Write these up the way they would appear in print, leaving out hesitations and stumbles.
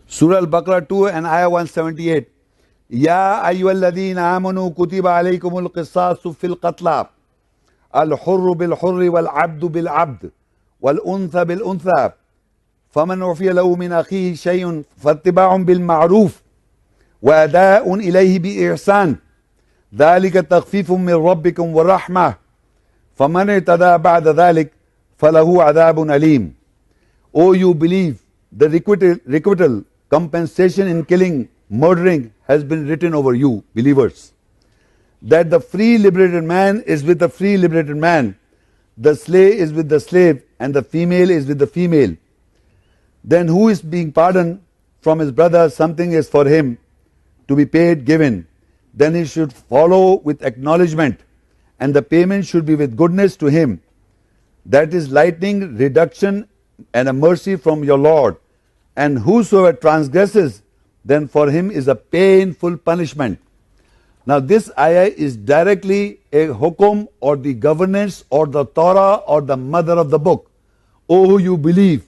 Surah Al-Baqarah 2 and Ayah 178. Ya ayyuhalladhina amanu kutiba alaykumul qisasu fil qatla. Al-hurru bil-hurri wal-abdu bil-abd. Wal-untha bil-untha. فمن عفي له من أخيه شيء فاتباع بالمعروف وأداء إليه بإحسان ذلك تخفيف من ربكم ورحمة فمن اعتدى بعد ذلك فله عذاب أليم. O you believe, the requital compensation in killing, murdering has been written over you, believers. That the free liberated man is with the free liberated man, the slave is with the slave, and the female is with the female. Then who is being pardoned from his brother, something is for him to be paid, given. Then he should follow with acknowledgment, and the payment should be with goodness to him. That is lightening, reduction, and a mercy from your Lord. And whosoever transgresses, then for him is a painful punishment. Now this ayah is directly a hukum or the governance or the Torah or the mother of the book. O who you believe,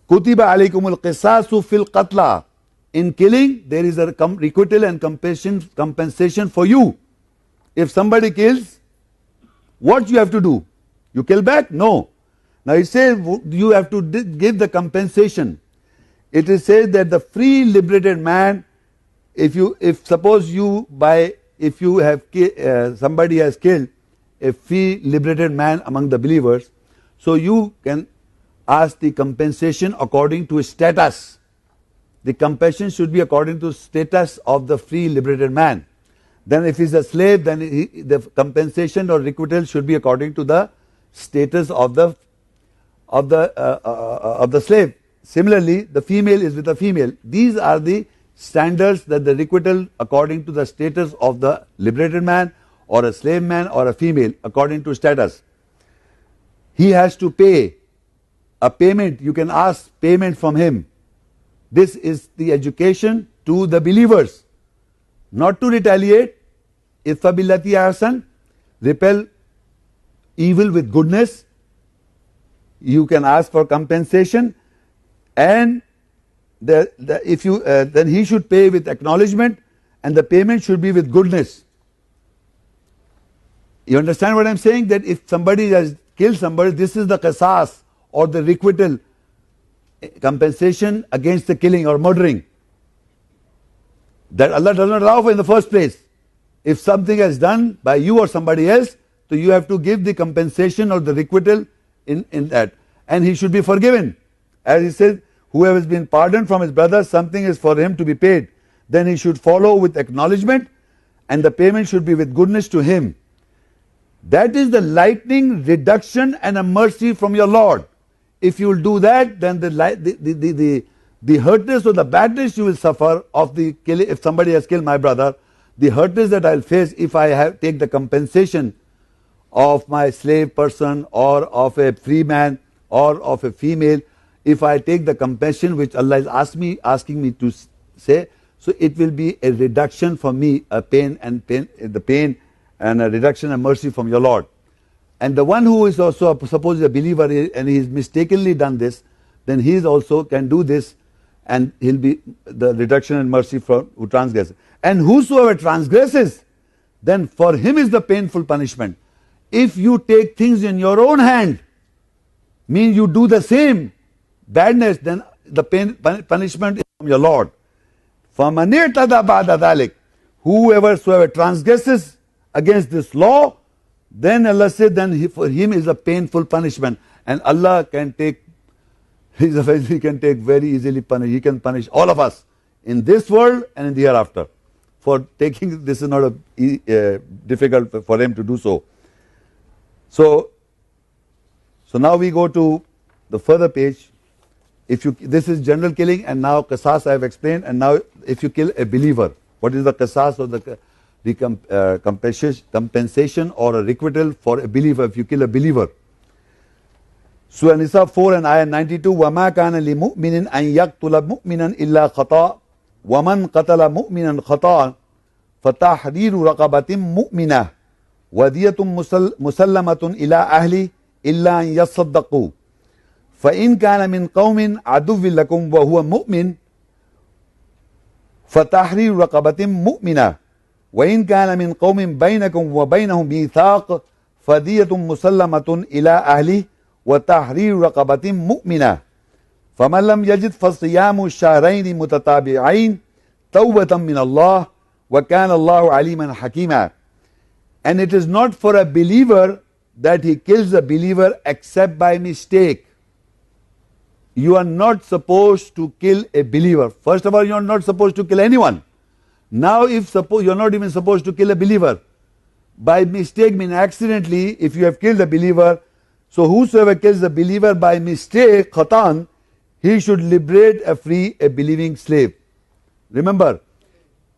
Kutiba alaykumul qisasu fil qatla. In killing, there is a requital and compensation for you. If somebody kills, what you have to do? You kill back? No. Now it says you have to give the compensation. It is said that the free liberated man, if suppose somebody has killed a free liberated man among the believers, so you can ask the compensation according to his status. The compensation should be according to status of the free liberated man. Then if he's a slave, then the compensation or requital should be according to the status of the slave. Similarly, the female is with the female. These are the standards that the requital according to the status of the liberated man or a slave man or a female according to status. He has to pay a payment. You can ask payment from him. This is the education to the believers, not to retaliate. Idfa billati ahsan, repel evil with goodness. You can ask for compensation, and then he should pay with acknowledgement, and the payment should be with goodness. You understand what I'm saying? That if somebody has killed somebody, this is the qisas or the requital compensation against the killing or murdering that Allah does not allow for in the first place. If something is done by you or somebody else, so you have to give the compensation or the requital in that, and he should be forgiven. As he says, whoever has been pardoned from his brother, something is for him to be paid. Then he should follow with acknowledgement, and the payment should be with goodness to him. That is the lightening, reduction, and a mercy from your Lord. If you will do that, then the hurtness or the badness you will suffer of the killing, if somebody has killed my brother, the hurtness that I will face if I take the compensation of my slave person or of a free man or of a female, if I take the compassion which Allah is asking me to say, so it will be a reduction for me, the pain and a reduction and mercy from your Lord. And the one who is also suppose a believer and he has mistakenly done this, then he is also can do this, and he'll be the reduction and mercy for who transgresses. And whosoever transgresses, then for him is the painful punishment. If you take things in your own hand, means you do the same badness, then the punishment is from your Lord. فَمَنِ اعْتَدَى بَعْدَ ذَلِكَ, whoever transgresses against this law, then Allah said, then for him is a painful punishment. And Allah can take, he can take very easily punish. He can punish all of us in this world and in the hereafter. For taking, this is not difficult for him to do so. So now we go to the further page. This is general killing, and now qisas I have explained. And now if you kill a believer, what is the qisas or the compensation or a requital for a believer if you kill a believer? Surah Nisa 4 and Ayah 92. وَمَا كَانَ لِمُؤْمِنٍ أَنْ يَقْتُلَ مُؤْمِنًا إِلَّا خَطَأً وَمَنْ قَتَلَ مُؤْمِنًا خَطَأً فَتَحْرِيرُ رَقَبَةٍ مُؤْمِنَةٍ وَدِيَةٌ مُسَلَّمَةٌ إِلَى أَهْلِهِ إِلَّا أَنْ يَصَّدَّقُوا فَإِنْ كَانَ مِنْ قَوْمٍ عَدُوٍّ لَكُمْ وَهُوَ مُؤْمِنٌ فَتَحْرِيرُ رَقَبَةٍ مُؤْمِنَةٍ وَإِنْ كَانَ مِنْ قَوْمٍ بَيْنَكُمْ وَبَيْنَهُمْ مِيثَاقٌ فَدِيَةٌ مُسَلَّمَةٌ إِلَى أَهْلِهِ وَتَحْرِيرُ رَقَبَةٍ مُؤْمِنَةٍ فَمَنْ لَمْ يَجِدْ فَصِيَامُ الشَّهْرَيْنِ مُتَتَابِعَيْنِ تَوْبَةً مِنَ اللَّهِ وَكَانَ اللَّهُ عَلِيمًا حَكِيمًا. And it is not for a believer that he kills a believer except by mistake. You are not supposed to kill a believer. First of all, you are not supposed to kill anyone. Now if suppose you are not even supposed to kill a believer, by mistake means accidentally, if you have killed a believer, so whosoever kills a believer by mistake, khatan, he should liberate free a believing slave. Remember,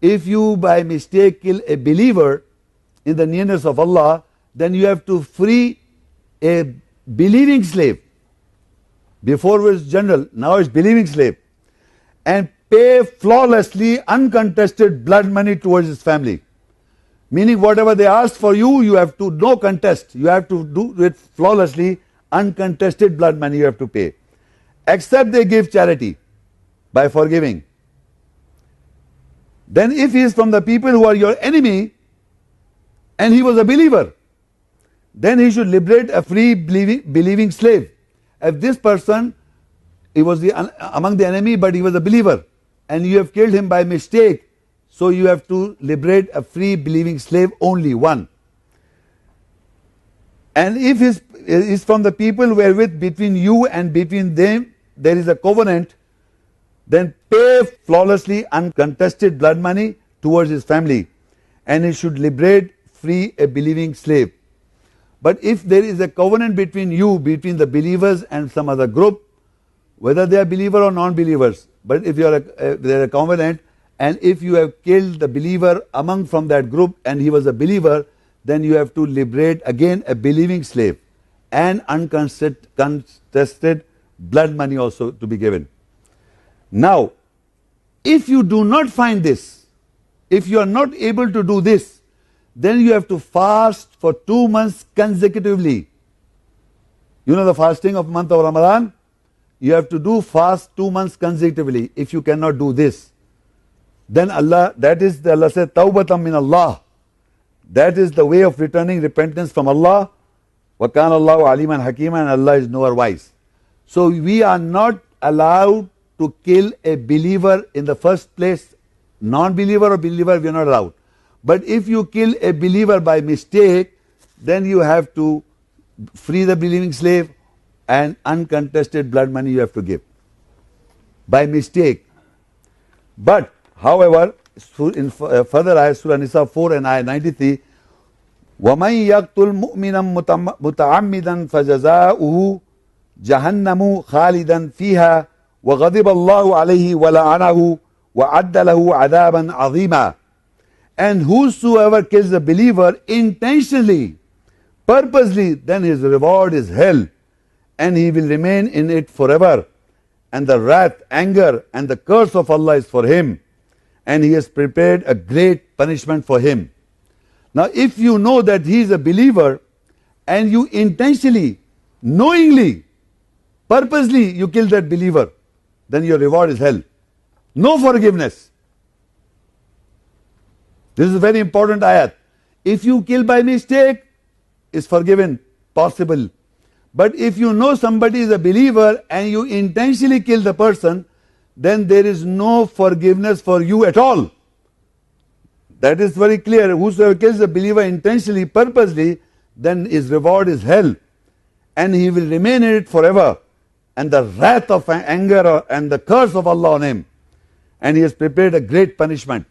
if you by mistake kill a believer in the nearness of Allah, then you have to free a believing slave. Before it was general, now it's believing slave. And pay flawlessly uncontested blood money towards his family. Meaning whatever they ask for you, you have to, no contest, you have to do it flawlessly, uncontested blood money you have to pay. Except they give charity by forgiving. Then if he is from the people who are your enemy, and he was a believer, then he should liberate a free believing slave. If this person, he was among the enemy but he was a believer, and you have killed him by mistake, so you have to liberate a free believing slave, only one. And if he is from the people wherewith between you and between them there is a covenant, then pay flawlessly uncontested blood money towards his family, and he should liberate free a believing slave. But if there is a covenant between you, between the believers and some other group, whether they are believer or non-believers, but if you are there a covenant, and if you have killed the believer among from that group and he was a believer, then you have to liberate again a believing slave, and uncontested blood money also to be given. Now, if you do not find this, if you are not able to do this, then you have to fast for 2 months consecutively. You know the fasting of month of Ramadan? You have to fast 2 months consecutively. If you cannot do this, then Allah said, Tawbatan min Allah. That is the way of returning repentance from Allah. Wa kana Allahu aliman hakiman, and Allah is knower wise. So we are not allowed to kill a believer in the first place. Non-believer or believer, we are not allowed. But if you kill a believer by mistake, then you have to free the believing slave, and uncontested blood money you have to give by mistake. But however, in further ayat, Surah Nisa 4 and ayat 93, وَمَنْ يَقْتُلْ مُؤْمِنًا مُتَعَمِّدًا فَجَزَاؤُهُ جَهَنَّمُ خَالِدًا فِيهَا وَغَضِبَ اللَّهُ عَلَيْهِ وَلَعَنَهُ وَعَدَّ لَهُ عَذَابًا عَظِيمًا. And whosoever kills a believer intentionally, purposely, then his reward is hell, and he will remain in it forever. And the wrath, anger, and the curse of Allah is for him, and he has prepared a great punishment for him. Now if you know that he is a believer, and you intentionally, knowingly, purposely you kill that believer, then your reward is hell. No forgiveness. This is a very important ayat. If you kill by mistake, it's forgiven, possible. But if you know somebody is a believer and you intentionally kill the person, then there is no forgiveness for you at all. That is very clear. Whosoever kills a believer intentionally, purposely, then his reward is hell, and he will remain in it forever, and the wrath of anger and the curse of Allah on him, and he has prepared a great punishment.